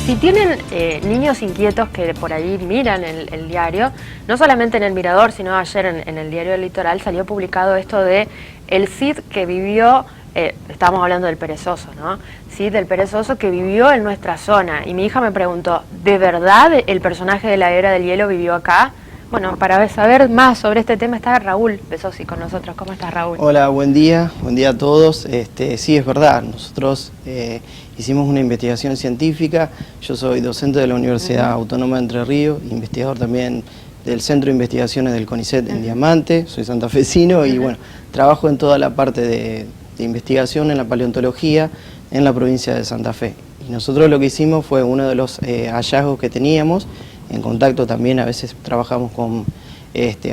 Si tienen niños inquietos que por ahí miran el diario, no solamente en El Mirador, sino ayer en el diario del Litoral salió publicado esto de el Cid que vivió, estábamos hablando del perezoso, ¿no? Cid, del perezoso que vivió en nuestra zona. Y mi hija me preguntó, ¿de verdad el personaje de la Era del Hielo vivió acá? Bueno, para saber más sobre este tema está Raúl Besosi con nosotros. ¿Cómo estás, Raúl? Hola, buen día a todos. Sí, es verdad, nosotros hicimos una investigación científica. Yo soy docente de la Universidad Autónoma de Entre Ríos, investigador también del Centro de Investigaciones del CONICET en Diamante, soy santafesino y bueno, trabajo en toda la parte de investigación en la paleontología en la provincia de Santa Fe. Y nosotros lo que hicimos fue uno de los hallazgos que teníamos, en contacto también a veces trabajamos con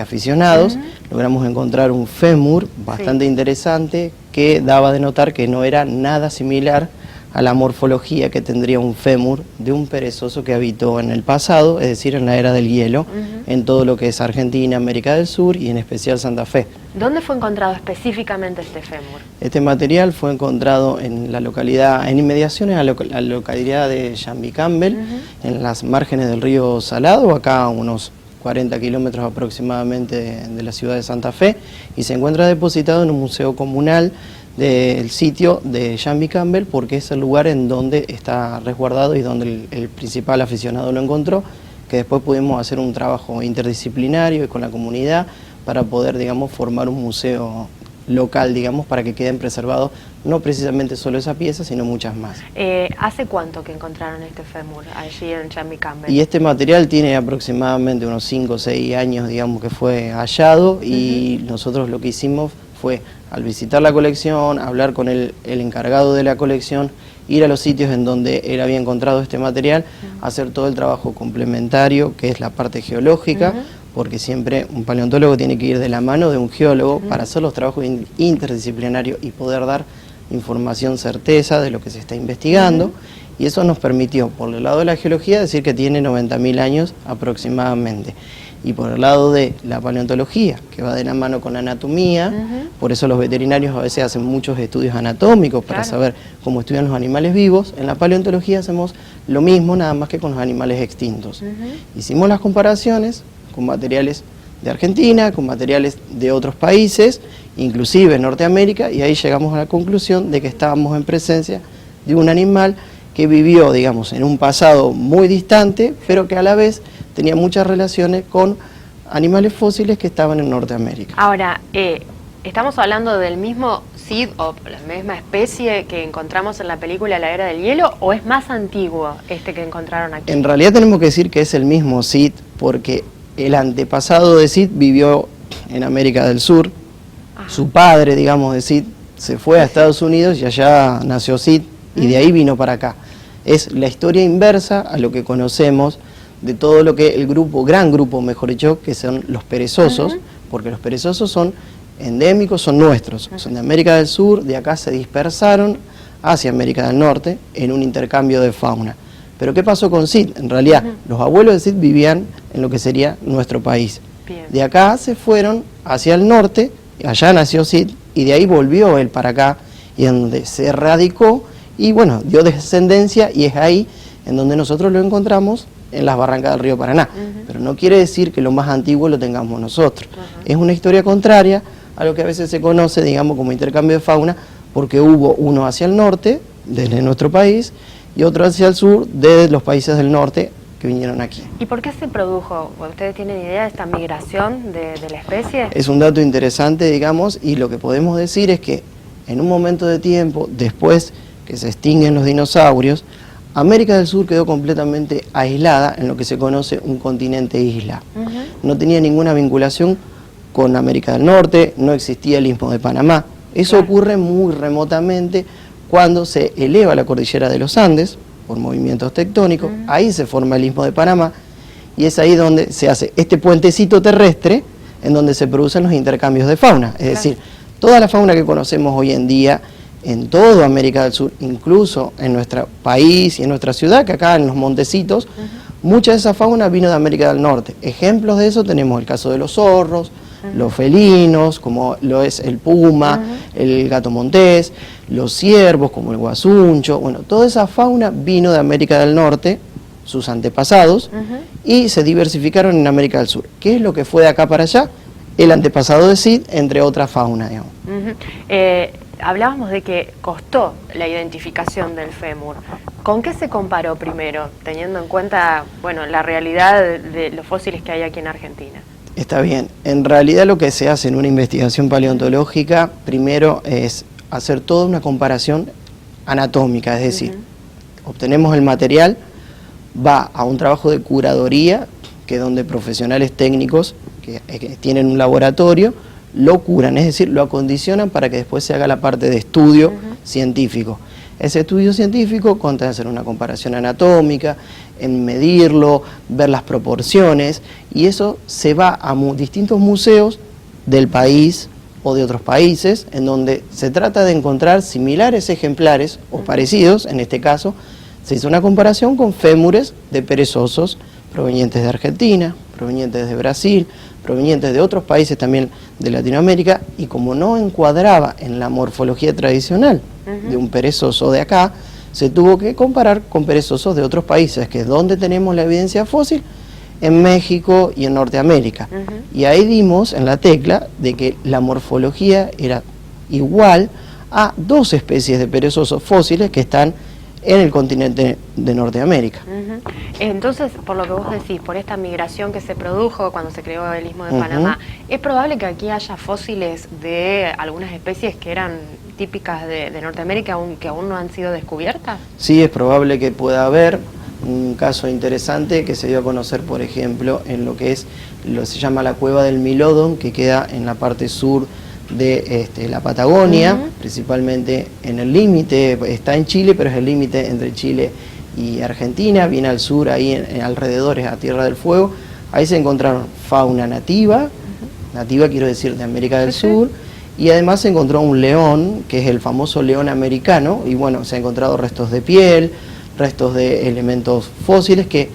aficionados, logramos encontrar un fémur bastante interesante que daba de notar que no era nada similar a la morfología que tendría un fémur de un perezoso que habitó en el pasado, es decir, en la Era del Hielo, en todo lo que es Argentina, América del Sur y en especial Santa Fe. ¿Dónde fue encontrado específicamente este fémur? Este material fue encontrado en la localidad, en inmediaciones a la localidad de Jambi Campbell, en las márgenes del río Salado, acá a unos 40 kilómetros aproximadamente de la ciudad de Santa Fe, y se encuentra depositado en un museo comunal del sitio de Jambi Campbell, porque es el lugar en donde está resguardado y donde el principal aficionado lo encontró, que después pudimos hacer un trabajo interdisciplinario y con la comunidad para poder, digamos, formar un museo local, digamos, para que queden preservados no precisamente solo esa pieza, sino muchas más. ¿Hace cuánto que encontraron este fémur allí en Jambi Campbell? Y este material tiene aproximadamente unos 5 o 6 años, digamos, que fue hallado, y nosotros lo que hicimos fue, al visitar la colección, hablar con el encargado de la colección, ir a los sitios en donde él había encontrado este material, hacer todo el trabajo complementario, que es la parte geológica, porque siempre un paleontólogo tiene que ir de la mano de un geólogo para hacer los trabajos interdisciplinarios y poder dar información certeza de lo que se está investigando, y eso nos permitió, por el lado de la geología, decir que tiene 90.000 años aproximadamente. Y por el lado de la paleontología, que va de la mano con la anatomía, por eso los veterinarios a veces hacen muchos estudios anatómicos para saber cómo estudian los animales vivos. En la paleontología hacemos lo mismo, nada más que con los animales extintos. Hicimos las comparaciones con materiales de Argentina, con materiales de otros países, inclusive Norteamérica, y ahí llegamos a la conclusión de que estábamos en presencia de un animal que vivió, digamos, en un pasado muy distante, pero que a la vez tenía muchas relaciones con animales fósiles que estaban en Norteamérica. Ahora, ¿estamos hablando del mismo Cid o la misma especie que encontramos en la película La Era del Hielo, o es más antiguo este que encontraron aquí? En realidad tenemos que decir que es el mismo Cid, porque el antepasado de Cid vivió en América del Sur. Su padre, digamos, de Cid se fue a Estados Unidos y allá nació Cid, y de ahí vino para acá. Es la historia inversa a lo que conocemos de todo lo que el grupo, gran grupo mejor dicho, que son los perezosos, porque los perezosos son endémicos, son nuestros, son de América del Sur, de acá se dispersaron hacia América del Norte en un intercambio de fauna. Pero ¿qué pasó con Cid? En realidad, los abuelos de Cid vivían en lo que sería nuestro país. De acá se fueron hacia el norte, allá nació Cid, y de ahí volvió él para acá, y en donde se radicó, y bueno, dio descendencia, y es ahí en donde nosotros lo encontramos, en las barrancas del río Paraná. Pero no quiere decir que lo más antiguo lo tengamos nosotros. Es una historia contraria a lo que a veces se conoce, digamos, como intercambio de fauna, porque hubo uno hacia el norte, desde nuestro país, y otro hacia el sur, desde los países del norte, que vinieron aquí. ¿Y por qué se produjo? ¿Ustedes tienen idea de esta migración de la especie? Es un dato interesante, digamos, y lo que podemos decir es que en un momento de tiempo, después que se extinguen los dinosaurios, América del Sur quedó completamente aislada en lo que se conoce un continente isla. No tenía ninguna vinculación con América del Norte, no existía el Istmo de Panamá. Eso ocurre muy remotamente cuando se eleva la cordillera de los Andes, por movimientos tectónicos, ahí se forma el Istmo de Panamá, y es ahí donde se hace este puentecito terrestre, en donde se producen los intercambios de fauna. Es decir, toda la fauna que conocemos hoy en día, en toda América del Sur, incluso en nuestro país y en nuestra ciudad, que acá en los montecitos, mucha de esa fauna vino de América del Norte. Ejemplos de eso tenemos el caso de los zorros, los felinos, como lo es el puma, el gato montés, los ciervos, como el guasuncho. Bueno, toda esa fauna vino de América del Norte, sus antepasados, y se diversificaron en América del Sur. ¿Qué es lo que fue de acá para allá? El antepasado de Cid, entre otras fauna, digamos. Hablábamos de que costó la identificación del fémur. ¿Con qué se comparó primero, teniendo en cuenta, bueno, la realidad de los fósiles que hay aquí en Argentina? Está bien. En realidad lo que se hace en una investigación paleontológica, primero es hacer toda una comparación anatómica, es decir, obtenemos el material, va a un trabajo de curadoría, que es donde profesionales técnicos que tienen un laboratorio, lo curan, es decir, lo acondicionan para que después se haga la parte de estudio científico. Ese estudio científico consiste en hacer una comparación anatómica, en medirlo, ver las proporciones, y eso se va a distintos museos del país o de otros países, en donde se trata de encontrar similares ejemplares o parecidos. En este caso se hizo una comparación con fémures de perezosos provenientes de Argentina, provenientes de Brasil, provenientes de otros países también de Latinoamérica, y como no encuadraba en la morfología tradicional de un perezoso de acá, se tuvo que comparar con perezosos de otros países, que es donde tenemos la evidencia fósil, en México y en Norteamérica. Y ahí dimos en la tecla de que la morfología era igual a 2 especies de perezosos fósiles que están en el continente de Norteamérica. Entonces, por lo que vos decís, por esta migración que se produjo cuando se creó el Istmo de Panamá, ¿es probable que aquí haya fósiles de algunas especies que eran típicas de Norteamérica que aún no han sido descubiertas? Sí, es probable que pueda haber un caso interesante que se dio a conocer, por ejemplo, en lo que es, se llama la Cueva del Milodon, que queda en la parte sur de la Patagonia, principalmente en el límite, está en Chile, pero es el límite entre Chile y Argentina, bien al sur, ahí en alrededores a Tierra del Fuego. Ahí se encontraron fauna nativa, nativa quiero decir de América del Sur, y además se encontró un león, que es el famoso león americano, y bueno, se han encontrado restos de piel, restos de elementos fósiles que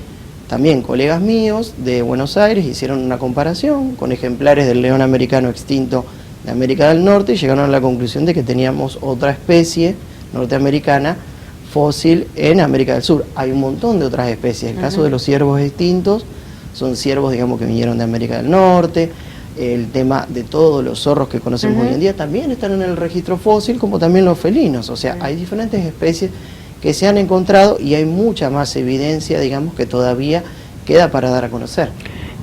también colegas míos de Buenos Aires hicieron una comparación con ejemplares del león americano extinto de América del Norte y llegaron a la conclusión de que teníamos otra especie norteamericana fósil en América del Sur. Hay un montón de otras especies. El caso de los ciervos extintos son ciervos, digamos, que vinieron de América del Norte. El tema de todos los zorros que conocemos hoy en día también están en el registro fósil, como también los felinos. O sea, hay diferentes especies que se han encontrado y hay mucha más evidencia, digamos, que todavía queda para dar a conocer.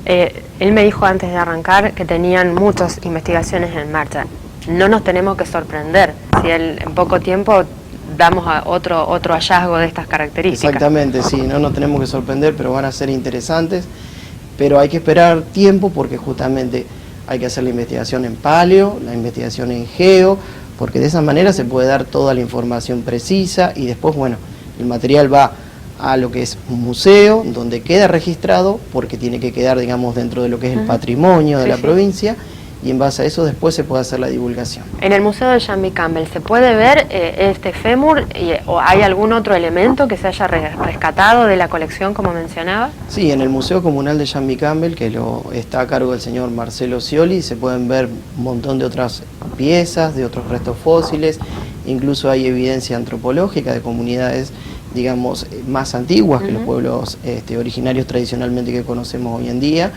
Él me dijo antes de arrancar que tenían muchas investigaciones en marcha. No nos tenemos que sorprender si en poco tiempo damos a otro hallazgo de estas características. Exactamente, sí, no nos tenemos que sorprender, pero van a ser interesantes. Pero hay que esperar tiempo porque justamente hay que hacer la investigación en paleo, la investigación en geo, porque de esa manera se puede dar toda la información precisa y después, bueno, el material va a lo que es un museo, donde queda registrado, porque tiene que quedar, digamos, dentro de lo que es el patrimonio de la provincia, y en base a eso después se puede hacer la divulgación. En el Museo de Jamie Campbell, ¿se puede ver este fémur o hay algún otro elemento que se haya rescatado de la colección, como mencionaba? Sí, en el Museo Comunal de Jamie Campbell, que está a cargo del señor Marcelo Scioli, se pueden ver un montón de otras piezas, de otros restos fósiles, incluso hay evidencia antropológica de comunidades, digamos, más antiguas que los pueblos originarios tradicionalmente que conocemos hoy en día,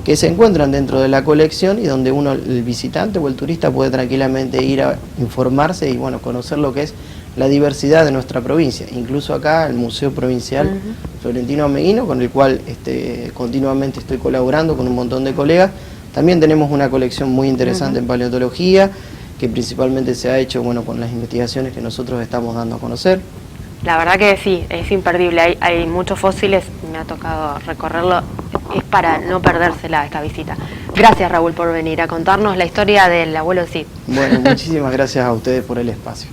que se encuentran dentro de la colección y donde uno, el visitante o el turista, puede tranquilamente ir a informarse y bueno, conocer lo que es la diversidad de nuestra provincia. Incluso acá el Museo Provincial Florentino Ameguino, con el cual continuamente estoy colaborando con un montón de colegas, también tenemos una colección muy interesante en paleontología, que principalmente se ha hecho, bueno, con las investigaciones que nosotros estamos dando a conocer. La verdad que sí, es imperdible, hay muchos fósiles, me ha tocado recorrerlo, es para no perdérsela esta visita. Gracias, Raúl, por venir a contarnos la historia del abuelo Cid. Bueno, muchísimas gracias a ustedes por el espacio.